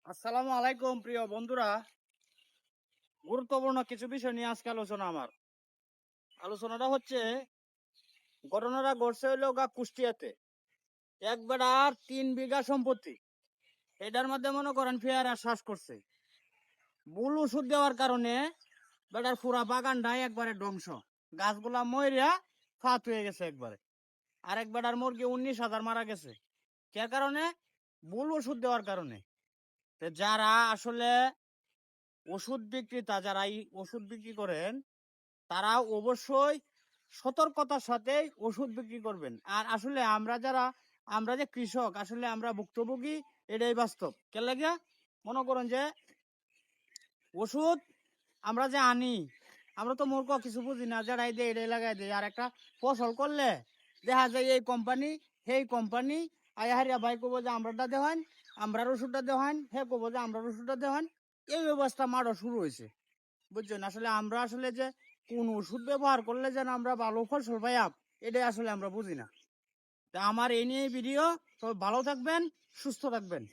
আসসালামু আলাইকুম প্রিয় বন্ধুরা। গুরুত্বপূর্ণ কিছু বিষয় নিয়ে আজকে আলোচনাটা হচ্ছে ঘটনাটা ঘটছে হইলো কুষ্টিয়াতে। এক বেড়ার 3 বিঘা সম্পত্তি, এটার মধ্যে মনে করেন পেয়ারা শ্বাস করছে। ভুল ওষুধ দেওয়ার কারণে বেটার পুরা বাগানটাই একবারে ধ্বংস, গাছগুলা মরিয়া ফাত হয়ে গেছে একবারে। আর এক বেটার মুরগি 19,000 মারা গেছে। কে কারণে? ভুল ওষুধ দেওয়ার কারণে। যারা আসলে ওষুধ বিক্রেতা, যারা এই ওষুধ বিক্রি করেন, তারা অবশ্যই সতর্কতার সাথে ওষুধ বিক্রি করবেন। আর আসলে আমরা যে কৃষক, আসলে আমরা ভুক্তভোগী, এটাই বাস্তব। কে লাগে মনে করেন যে ওষুধ আমরা যে আনি, আমরা তো মূর্খ, কিছু বুঝি না, যারাই দেয় এটাই লাগাই দেয়। আর একটা ফসল করলে দেখা যায় এই কোম্পানি সেই কোম্পানি আয়া ভাই কব যে আমরাটা দেওয়ান, আমরার ওষুধটা দেওয়ান, হে কব যে আমরার ওষুধটা দেওয়ান। এই ব্যবস্থা মারা শুরু হয়েছে, বুঝছেন? আসলে আমরা আসলে যে কোন ওষুধ ব্যবহার করলে যেন আমরা ভালো ফসল পাই, এটাই আসলে আমরা বুঝি না। তা আমার এই নিয়ে ভিডিও। সবাই ভালো থাকবেন, সুস্থ থাকবেন।